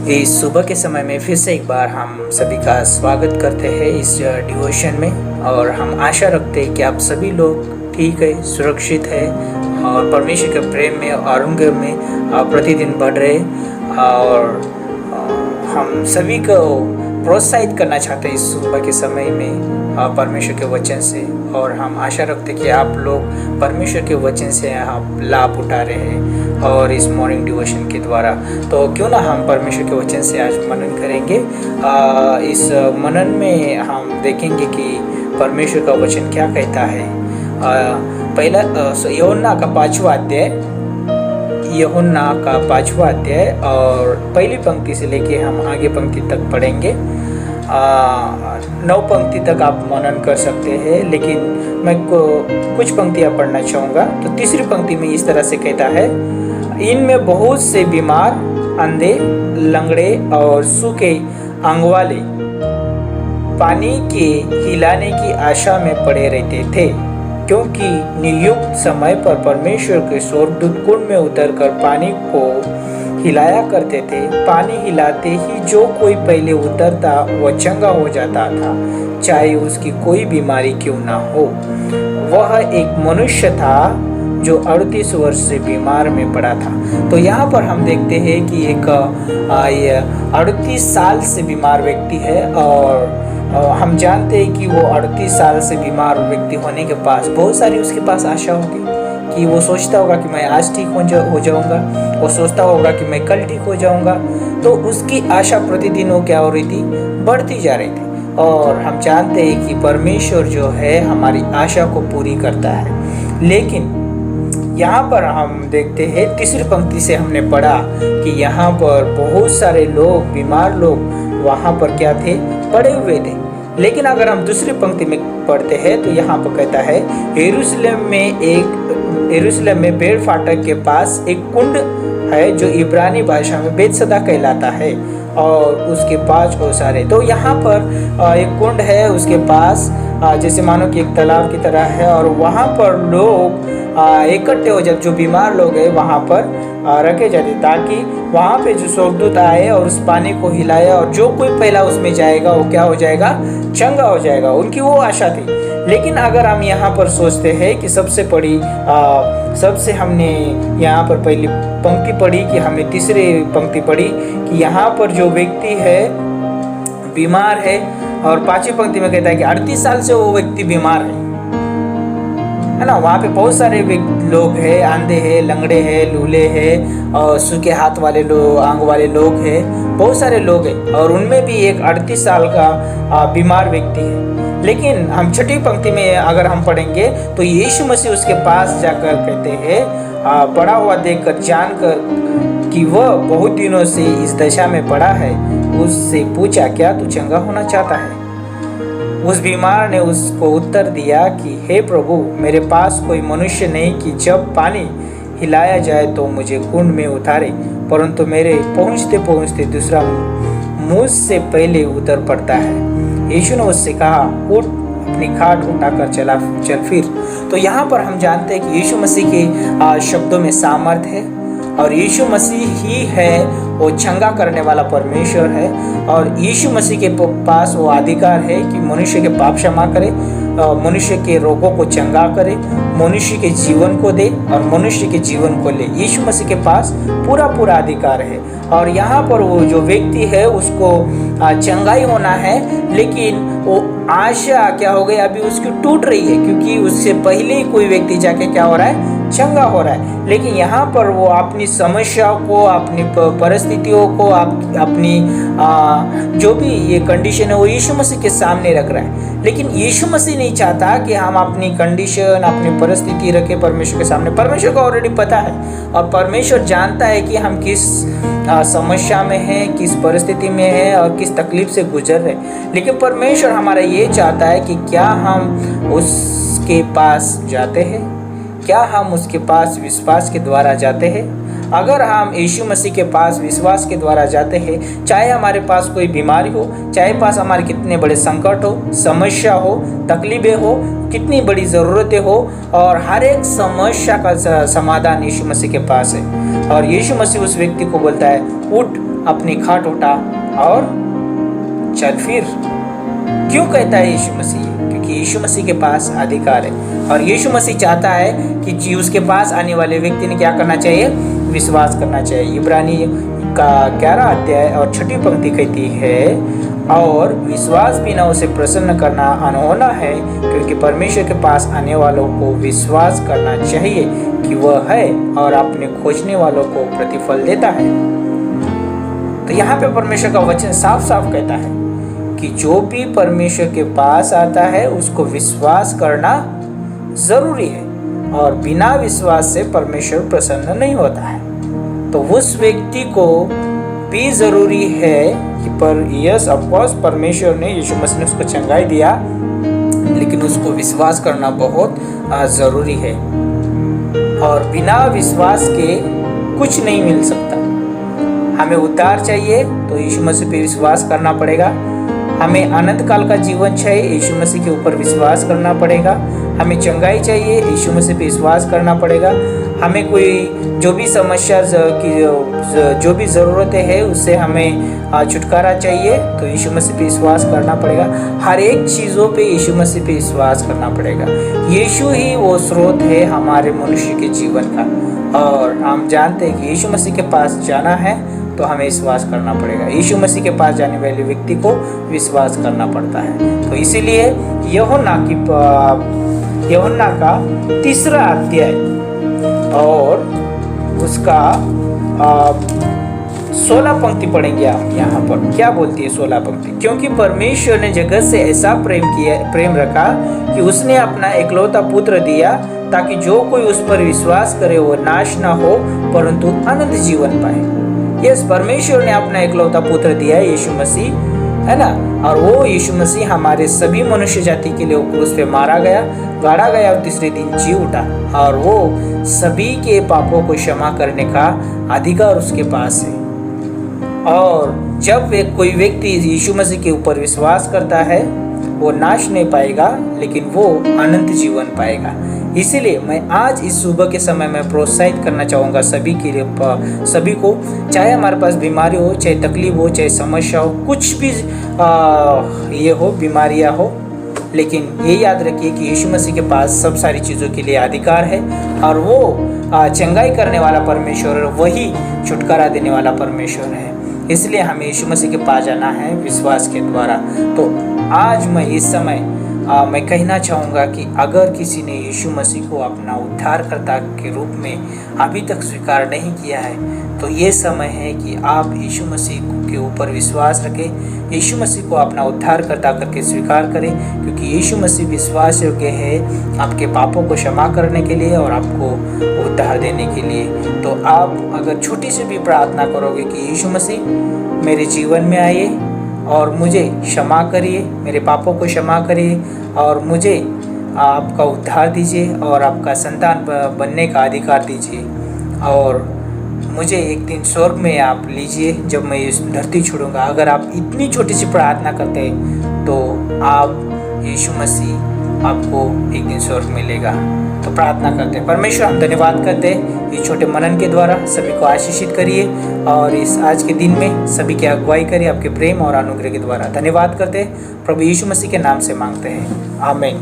इस सुबह के समय में फिर से एक बार हम सभी का स्वागत करते हैं इस डिवोशन में। और हम आशा रखते हैं कि आप सभी लोग ठीक है, सुरक्षित है और परमेश्वर के प्रेम में और अनुग्रह में प्रतिदिन बढ़ रहे। और हम सभी को प्रोत्साहित करना चाहते हैं इस सुबह के समय में परमेश्वर के वचन से। और हम आशा रखते हैं कि आप लोग परमेश्वर के वचन से आप लाभ उठा रहे हैं और इस मॉर्निंग डिवोशन के द्वारा। तो क्यों ना हम परमेश्वर के वचन से आज मनन करेंगे। इस मनन में हम देखेंगे कि परमेश्वर का वचन क्या कहता है। पहला यूहन्ना का 5वां अध्याय और पहली पंक्ति से लेके हम आगे पंक्ति तक पढ़ेंगे। 9 पंक्ति तक आप मनन कर सकते हैं, लेकिन मैं कुछ पंक्तियाँ पढ़ना चाहूँगा। तो तीसरी पंक्ति में इस तरह से कहता है, इनमें बहुत से बीमार, अंधे, लंगड़े और सूखे अंग वाले पानी के हिलाने की आशा में पड़े रहते थे, क्योंकि नियुक्त समय पर परमेश्वर के स्वर्गदूत कुंड में उतरकर पानी को हिलाया करते थे। पानी हिलाते ही जो कोई पहले उतरता वह चंगा हो जाता था, चाहे उसकी कोई बीमारी क्यों ना हो। वह एक मनुष्य था जो 38 वर्ष से बीमार में पड़ा था। तो यहाँ पर हम देखते हैं कि एक 38 साल से बीमार व्यक्ति है। और हम जानते हैं कि वो 38 साल से बीमार व्यक्ति होने के पास बहुत सारी उसके पास आशा होगी कि वो सोचता होगा कि मैं आज ठीक हो जाऊंगा, वो सोचता होगा कि मैं कल ठीक हो जाऊंगा। तो उसकी आशा प्रतिदिन वो क्या हो रही थी, बढ़ती जा रही थी। और हम जानते हैं कि परमेश्वर जो है हमारी आशा को पूरी करता है। लेकिन यहाँ पर हम देखते हैं, तीसरी पंक्ति से हमने पढ़ा कि यहाँ पर बहुत सारे लोग, बीमार लोग वहाँ पर क्या थे, पड़े हुए थे। लेकिन अगर हम दूसरी पंक्ति में पढ़ते हैं तो यहाँ पर कहता है, यरूशलेम में बेर फाटक के पास एक कुंड है जो इब्रानी भाषा में बेतसदा कहलाता है और उसके पास बहुत सारे। तो यहाँ पर एक कुंड है, उसके पास जैसे मानो कि एक तालाब की तरह है। और वहाँ पर लोग इकट्ठे हो जाते, जो बीमार लोग हैं वहाँ पर रखे जाते, ताकि वहाँ पे जो स्वर्गदूत आए और उस पानी को हिलाया और जो कोई पहला उसमें जाएगा वो क्या हो जाएगा, चंगा हो जाएगा। उनकी वो आशा थी। लेकिन अगर हम यहाँ पर सोचते हैं कि सबसे हमने यहाँ पर पहली पंक्ति पढ़ी कि हमने तीसरी पंक्ति पढ़ी कि यहाँ पर जो व्यक्ति है बीमार है, और 5वीं पंक्ति में कहता है कि 38 साल से वो व्यक्ति बीमार है ना। वहाँ पे बहुत सारे लोग हैं, अंधे हैं, लंगड़े हैं, लूले हैं और सूखे हाथ वाले लोग, आंग वाले लोग हैं, बहुत सारे लोग हैं। और उनमें भी एक 38 साल का बीमार व्यक्ति है। लेकिन हम 6वीं पंक्ति में अगर हम पढ़ेंगे तो यीशु मसीह उसके पास जाकर कहते हैं, पड़ा हुआ देखकर, जानकर कि वह बहुत दिनों से इस दशा में पड़ा है, उससे पूछा, क्या तू चंगा होना चाहता है? उस बीमार ने उसको उत्तर दिया कि हे प्रभु, मेरे पास कोई मनुष्य नहीं कि जब पानी हिलाया जाए तो मुझे कुंड में उतारे, परंतु मेरे पहुँचते पहुँचते दूसरा मुझसे पहले उतर पड़ता है। यीशु ने उससे कहा, उठ, अपनी खाट उठाकर चल फिर। तो यहाँ पर हम जानते हैं कि यीशु मसीह के शब्दों में सामर्थ है और यीशु मसीह ही है वो चंगा करने वाला परमेश्वर है। और यीशु मसीह के पास वो अधिकार है कि मनुष्य के पाप क्षमा करे, मनुष्य के रोगों को चंगा करे, मनुष्य के जीवन को दे और मनुष्य के जीवन को ले। यीशु मसीह के पास पूरा अधिकार है। और यहाँ पर वो जो व्यक्ति है उसको चंगाई होना है, लेकिन वो आशा क्या हो गई, अभी उसकी टूट रही है, क्योंकि उससे पहले ही कोई व्यक्ति जाके क्या हो रहा है, चंगा हो रहा है। लेकिन यहाँ पर वो अपनी समस्याओं को, अपनी परिस्थितियों को, अपनी जो भी ये कंडीशन है वो यीशु मसीह के सामने रख रहा है। लेकिन यीशु मसीह नहीं चाहता कि हम अपनी कंडीशन, अपनी परिस्थिति रखें परमेश्वर के सामने। परमेश्वर को ऑलरेडी पता है और परमेश्वर जानता है कि हम किस समस्या में हैं, किस परिस्थिति में हैं और किस तकलीफ से गुजर रहे हैं। लेकिन परमेश्वर हमारा ये चाहता है कि क्या हम उसके पास जाते हैं, क्या हम उसके पास विश्वास के द्वारा जाते हैं। अगर हम यीशु मसीह के पास विश्वास के द्वारा जाते हैं, चाहे हमारे पास कोई बीमारी हो, चाहे पास हमारे कितने बड़े संकट हो, समस्या हो, तकलीफें हो, कितनी बड़ी ज़रूरतें हो, और हर एक समस्या का समाधान यीशु मसीह के पास है। और यीशु मसीह उस व्यक्ति को बोलता है, उठ, अपनी खाट उठा और चल फिर। क्यों कहता है यीशु मसीह? क्योंकि यीशु मसीह के पास अधिकार है और यीशु मसीह चाहता है कि उसके पास आने वाले व्यक्ति ने क्या करना चाहिए? विश्वास करना चाहिए। इब्रानी का 11 अध्याय और 6 पंक्ति कहती है, और विश्वास बिना उसे प्रसन्न करना अनहोना है, क्योंकि परमेश्वर के पास आने वालों को विश्वास करना चाहिए कि वह है और अपने खोजने वालों को प्रतिफल देता है। तो यहाँ पे परमेश्वर का वचन साफ साफ कहता है कि जो भी परमेश्वर के पास आता है उसको विश्वास करना जरूरी है, और बिना विश्वास से परमेश्वर प्रसन्न नहीं होता है। तो उस व्यक्ति को भी जरूरी है कि यस ऑफ कोर्स परमेश्वर ने, यीशु मसीह ने उसको चंगाई दिया, लेकिन उसको विश्वास करना बहुत जरूरी है, और बिना विश्वास के कुछ नहीं मिल सकता। हमें उद्धार चाहिए तो यीशु मसीह पे विश्वास करना पड़ेगा। हमें अनंत काल का जीवन चाहिए, यीशु मसीह के ऊपर विश्वास करना पड़ेगा। हमें चंगाई चाहिए, यीशु मसीह पे विश्वास करना पड़ेगा। हमें कोई जो भी समस्या की जो भी ज़रूरतें हैं उससे हमें छुटकारा चाहिए तो यीशु मसीह पे विश्वास करना पड़ेगा। हर एक चीज़ों पे यीशु मसीह पे विश्वास करना पड़ेगा। यीशु ही वो स्रोत है हमारे मनुष्य के जीवन का, और हम जानते हैं कि यीशु मसीह के पास जाना है तो हमें विश्वास करना पड़ेगा। यीशु मसीह के पास जाने वाले व्यक्ति को विश्वास करना पड़ता है। तो इसीलिए यूहन्ना का 3 अध्याय और उसका 16 पंक्ति पढ़ेंगे आप। यहाँ पर क्या बोलती है 16 पंक्ति? क्योंकि परमेश्वर ने जगत से ऐसा प्रेम रखा कि उसने अपना एकलौता पुत्र दिया, ताकि जो कोई उस पर विश्वास करे वो नाश ना हो परंतु अनंत जीवन पाए। यस, परमेश्वर ने अपना एकलौता पुत्र दिया है, यीशु मसीह, है ना। और वो यीशु मसीह हमारे सभी मनुष्य जाति के लिए क्रूस पे मारा गया, गाड़ा गया और तीसरे दिन जी उठा, और वो सभी के पापों को क्षमा करने का अधिकार उसके पास है। और जब कोई व्यक्ति यीशु मसीह के ऊपर विश्वास करता है वो नाश नहीं पाएगा, लेकिन वो अनंत जीवन पाएगा। इसीलिए मैं आज इस सुबह के समय में प्रोत्साहित करना चाहूँगा सभी के लिए, सभी को, चाहे हमारे पास बीमारी हो, चाहे तकलीफ हो, चाहे समस्या हो, कुछ भी ये हो, बीमारियाँ हो, लेकिन ये याद रखिए कि यीशु मसीह के पास सब सारी चीज़ों के लिए अधिकार है, और वो चंगाई करने वाला परमेश्वर, वही छुटकारा देने वाला परमेश्वर है। इसलिए हमें यीशु मसीह के पास जाना है विश्वास के द्वारा। तो आज मैं इस समय मैं कहना चाहूँगा कि अगर किसी ने यीशु मसीह को अपना उद्धारकर्ता के रूप में अभी तक स्वीकार नहीं किया है, तो ये समय है कि आप यीशु मसीह के ऊपर विश्वास रखें, यीशु मसीह को अपना उद्धारकर्ता करके स्वीकार करें, क्योंकि यीशु मसीह विश्वास योग्य है आपके पापों को क्षमा करने के लिए और आपको उद्धार देने के लिए। तो आप अगर छोटी सी भी प्रार्थना करोगे कि यीशु मसीह मेरे जीवन में आइए और मुझे क्षमा करिए, मेरे पापों को क्षमा करिए, और मुझे आपका उद्धार दीजिए और आपका संतान बनने का अधिकार दीजिए, और मुझे एक दिन स्वर्ग में आप लीजिए जब मैं इस धरती छोड़ूंगा। अगर आप इतनी छोटी सी प्रार्थना करते हैं तो आप यीशु मसीह आपको एक दिन स्वर्ग मिलेगा। तो प्रार्थना करते हैं। परमेश्वर, हम धन्यवाद करते हैं इस छोटे मनन के द्वारा, सभी को आशीषित करिए और इस आज के दिन में सभी की अगुवाई करिए आपके प्रेम और अनुग्रह के द्वारा। धन्यवाद करते हैं, प्रभु यीशु मसीह के नाम से मांगते हैं, आमीन।